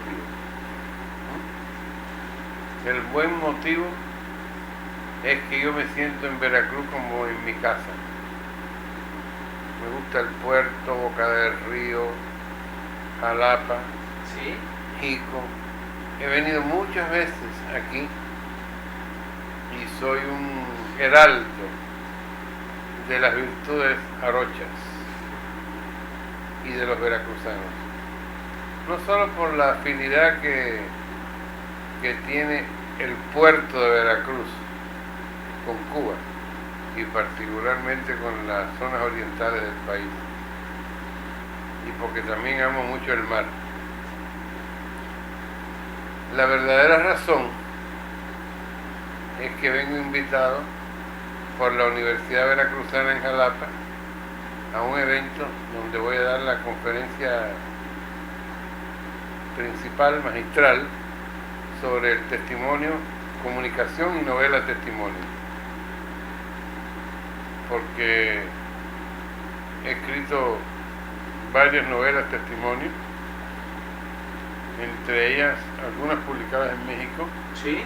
motivo. El buen motivo es que yo me siento en Veracruz como en mi casa. Me gusta el puerto, Boca del Río, Jalapa, ¿Sí? Jico. He venido muchas veces aquí y soy un heraldo de las virtudes jarochas y de los veracruzanos. No solo por la afinidad que tiene el puerto de Veracruz con Cuba y particularmente con las zonas orientales del país, y porque también amo mucho el mar. La verdadera razón es que vengo invitado por la Universidad Veracruzana en Jalapa a un evento donde voy a dar la conferencia principal, magistral, sobre el testimonio, comunicación y novela testimonio. Porque he escrito varias novelas testimonio, entre ellas algunas publicadas en México, ¿Sí?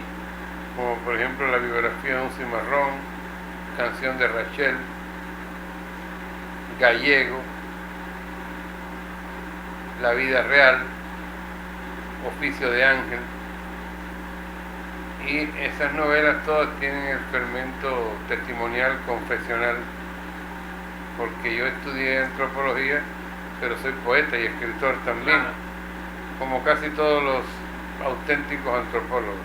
como por ejemplo la biografía de un cimarrón, Canción de Rachel, Gallego, La vida real, Oficio de ángel. Y esas novelas todas tienen el fermento testimonial, confesional, porque yo estudié antropología, pero soy poeta y escritor también, Claro. como casi todos los auténticos antropólogos.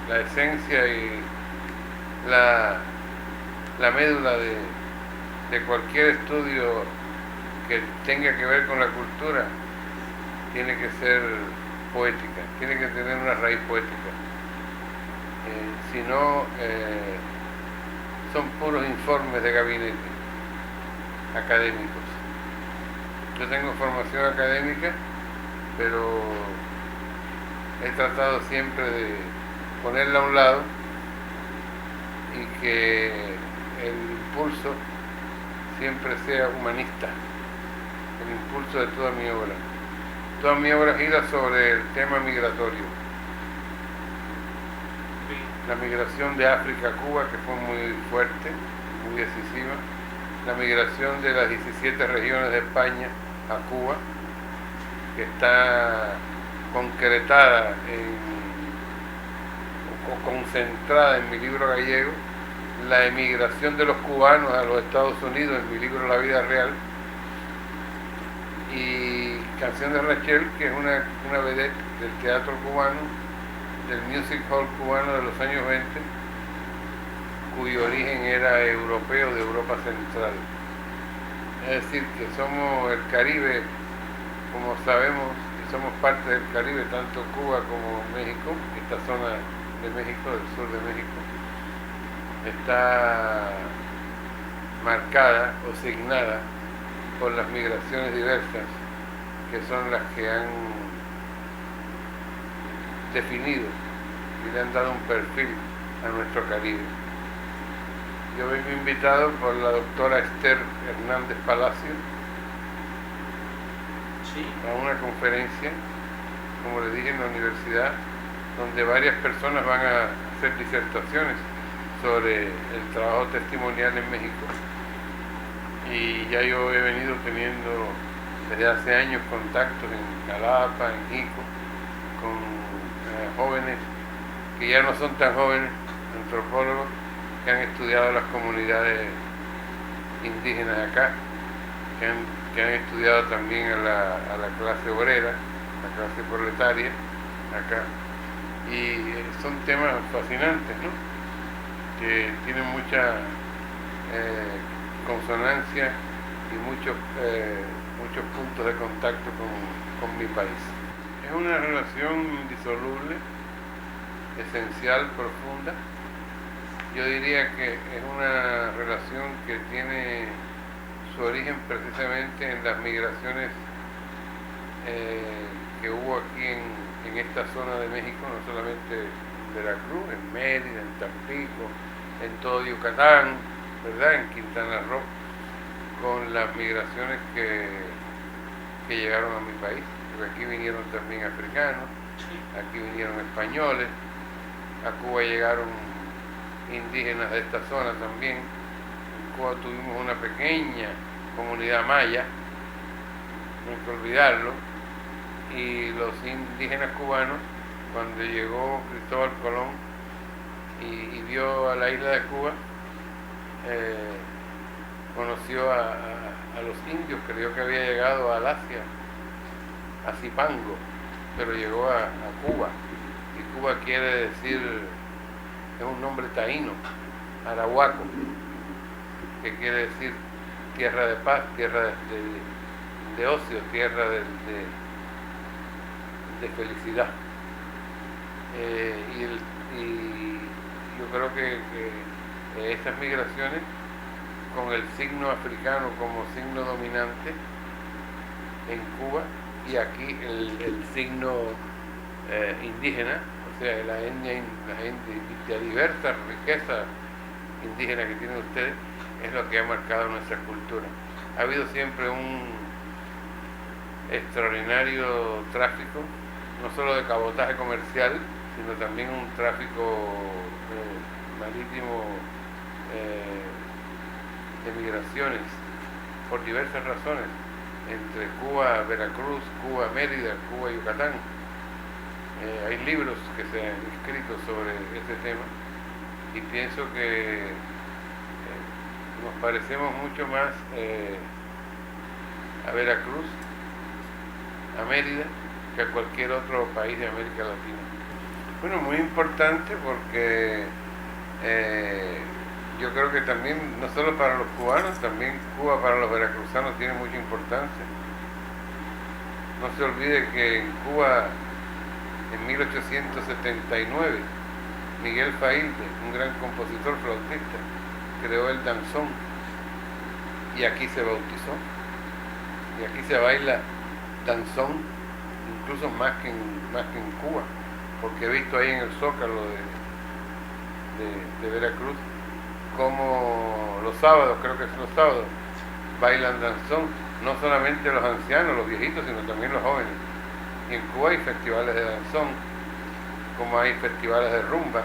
La esencia y la médula de cualquier estudio que tenga que ver con la cultura tiene que ser poética, tiene que tener una raíz poética. Si no, son puros informes de gabinete académicos. Yo tengo formación académica, pero he tratado siempre de ponerla a un lado y que el impulso siempre sea humanista, el impulso de toda mi obra. Toda mi obra gira sobre el tema migratorio. La migración de África a Cuba, que fue muy fuerte, muy decisiva. La migración de las 17 regiones de España a Cuba, que está concretada o concentrada en mi libro Gallego. La emigración de los cubanos a los Estados Unidos en mi libro La vida real. Y Canción de Rachel, que es una vedette del teatro cubano, del music hall cubano de los años 20, cuyo origen era europeo, de Europa Central. Es decir, que somos el Caribe, como sabemos, y somos parte del Caribe, tanto Cuba como México. Esta zona de México, del sur de México, está marcada o signada por las migraciones diversas, que son las que han definido y le han dado un perfil a nuestro Caribe. Yo vengo invitado por la doctora Esther Hernández Palacio ¿Sí? a una conferencia, como le dije, en la universidad, donde varias personas van a hacer disertaciones sobre el trabajo testimonial en México. Y ya yo he venido teniendo desde hace años contactos en Jalapa, en Jico, con jóvenes que ya no son tan jóvenes, antropólogos, que han estudiado las comunidades indígenas acá, que han estudiado también a la clase obrera, la clase proletaria acá. Y son temas fascinantes, ¿no? Que tienen mucha consonancia y muchos puntos de contacto con mi país. Es una relación indisoluble, esencial, profunda. Yo diría que es una relación que tiene su origen precisamente en las migraciones que hubo aquí en esta zona de México, no solamente en Veracruz, en Mérida, en Tampico, en todo Yucatán, ¿verdad? En Quintana Roo, con las migraciones que que llegaron a mi país, porque aquí vinieron también africanos, aquí vinieron españoles, a Cuba llegaron indígenas de esta zona también. En Cuba tuvimos una pequeña comunidad maya, no hay que olvidarlo, y los indígenas cubanos, cuando llegó Cristóbal Colón y vio a la isla de Cuba, conoció a los indios, creyó que había llegado al Asia, a Zipango, pero llegó a Cuba, y Cuba quiere decir, es un nombre taíno, Arahuaco, que quiere decir tierra de paz, tierra de ocio, tierra de felicidad. Y yo creo que estas migraciones, con el signo africano como signo dominante en Cuba, y aquí el signo indígena, o sea, la diversa riqueza indígena que tienen ustedes, es lo que ha marcado nuestra cultura. Ha habido siempre un extraordinario tráfico, no solo de cabotaje comercial, sino también un tráfico marítimo de migraciones por diversas razones, entre Cuba, Veracruz, Cuba, Mérida, Cuba, Yucatán. Hay libros que se han escrito sobre este tema y pienso que nos parecemos mucho más a Veracruz, a Mérida, que a cualquier otro país de América Latina. Bueno, muy importante porque yo creo que también, no solo para los cubanos, también Cuba para los veracruzanos tiene mucha importancia. No se olvide que en Cuba, en 1879, Miguel Failde, un gran compositor flautista, creó el danzón y aquí se bautizó. Y aquí se baila danzón, incluso más que en Cuba, porque he visto ahí en el Zócalo de Veracruz como los sábados, creo que son los sábados, bailan danzón, no solamente los ancianos, los viejitos, sino también los jóvenes. Y en Cuba hay festivales de danzón, como hay festivales de rumba.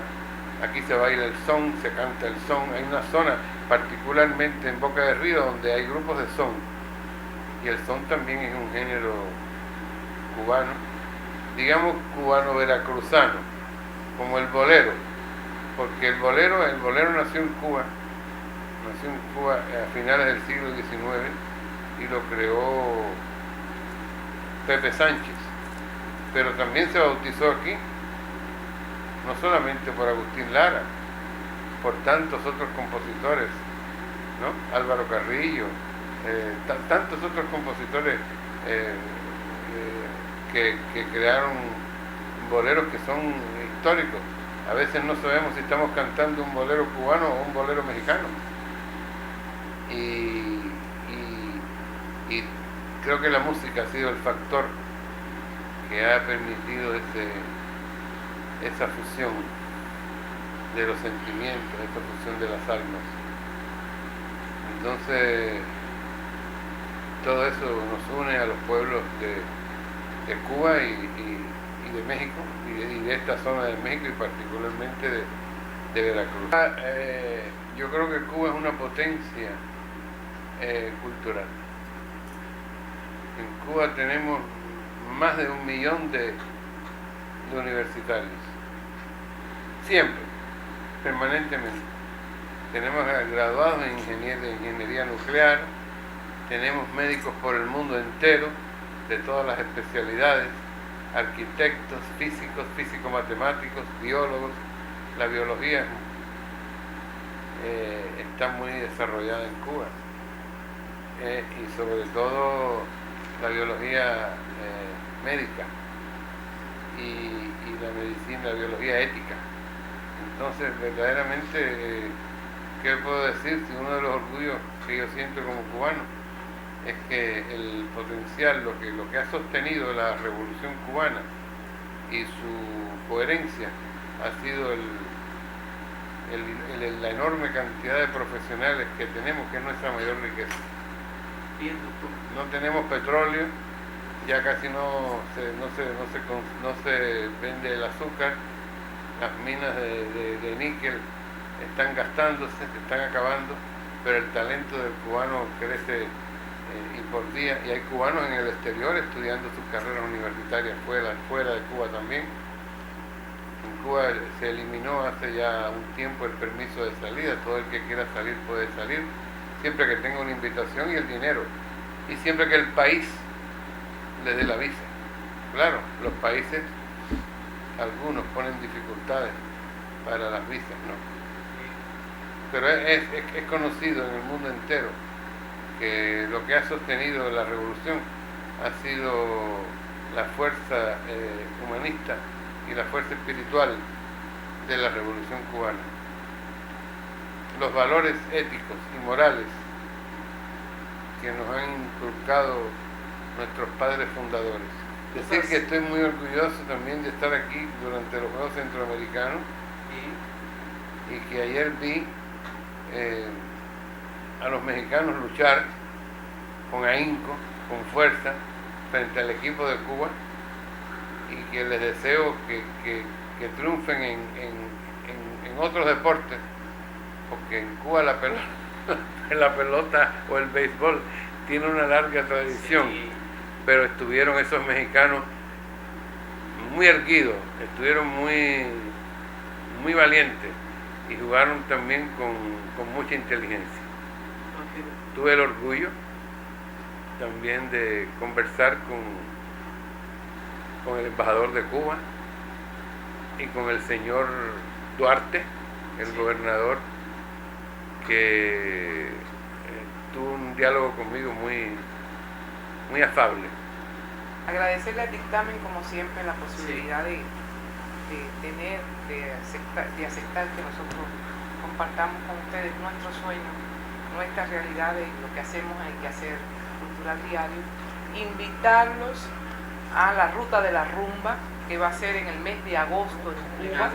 Aquí se baila el son, se canta el son. Hay una zona, particularmente en Boca del Río, donde hay grupos de son. Y el son también es un género cubano, digamos cubano-veracruzano, como el bolero, porque el bolero nació en Cuba a finales del siglo XIX y lo creó Pepe Sánchez, pero también se bautizó aquí, no solamente por Agustín Lara, por tantos otros compositores, ¿no? Álvaro Carrillo, tantos otros compositores que crearon boleros que son históricos. A veces no sabemos si estamos cantando un bolero cubano o un bolero mexicano. Y creo que la música ha sido el factor que ha permitido esa fusión de los sentimientos, esa fusión de las almas. Entonces, todo eso nos une a los pueblos de Cuba y de México, y de esta zona de México y particularmente de Veracruz. Yo creo que Cuba es una potencia cultural. En Cuba tenemos más de 1 millón de universitarios, siempre, permanentemente. Tenemos graduados en ingeniería nuclear, tenemos médicos por el mundo entero, de todas las especialidades, arquitectos, físicos, físico-matemáticos, biólogos. La biología está muy desarrollada en Cuba, y sobre todo la biología médica y la medicina, la biología ética. Entonces, verdaderamente, ¿qué puedo decir? Si uno de los orgullos que yo siento como cubano es que el potencial, lo que ha sostenido la revolución cubana y su coherencia ha sido la enorme cantidad de profesionales que tenemos, que es nuestra mayor riqueza. No tenemos petróleo, ya casi no se vende el azúcar, las minas de níquel están gastándose, se están acabando, pero el talento del cubano crece y por día, y hay cubanos en el exterior estudiando sus carreras universitarias fuera de Cuba también. En Cuba se eliminó hace ya un tiempo el permiso de salida, todo el que quiera salir puede salir, siempre que tenga una invitación y el dinero, y siempre que el país le dé la visa. Claro, los países, algunos ponen dificultades para las visas, ¿no? Pero es conocido en el mundo entero que lo que ha sostenido la revolución ha sido la fuerza humanista y la fuerza espiritual de la revolución cubana. Los valores éticos y morales que nos han inculcado nuestros padres fundadores. Decir que estoy muy orgulloso también de estar aquí durante los Juegos Centroamericanos y que ayer vi a los mexicanos luchar con ahínco, con fuerza, frente al equipo de Cuba, y que les deseo que triunfen en otros deportes, porque en Cuba la pelota o el béisbol tiene una larga tradición, sí. Pero estuvieron esos mexicanos muy erguidos, estuvieron muy valientes y jugaron también con mucha inteligencia. Tuve el orgullo también de conversar con el embajador de Cuba y con el señor Duarte, el gobernador, que tuvo un diálogo conmigo muy afable. Agradecerle al dictamen, como siempre, la posibilidad de aceptar que nosotros compartamos con ustedes nuestros sueños, nuestras realidades, lo que hacemos en el quehacer cultural diario. Invitarlos a la ruta de la rumba, que va a ser en el mes de agosto en Cuba.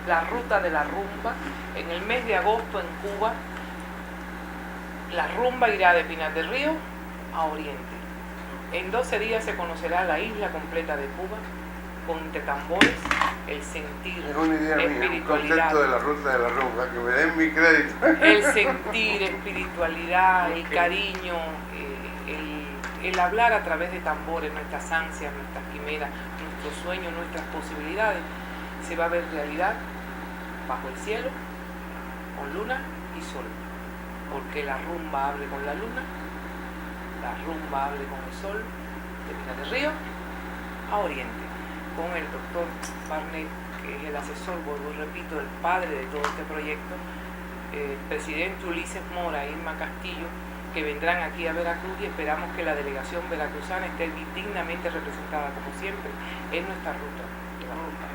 La ruta de la rumba, en el mes de agosto en Cuba. La rumba irá de Pinar del Río a Oriente. En 12 días se conocerá la isla completa de Cuba, con tambores, el sentir, es una idea espiritualidad. Mía, un concepto de la ruta de la rumba, que me den mi crédito. El sentir, espiritualidad, el cariño, el hablar a través de tambores, nuestras ansias, nuestras quimeras, nuestros sueños, nuestras posibilidades, se va a ver realidad bajo el cielo, con luna y sol. Porque la rumba abre con la luna, la rumba abre con el sol, de Pinar del Río a Oriente, con el doctor Barnett, que es el asesor, vuelvo y repito, el padre de todo este proyecto, el presidente Ulises Mora e Irma Castillo, que vendrán aquí a Veracruz, y esperamos que la delegación veracruzana esté dignamente representada, como siempre, en nuestra ruta de la rumba.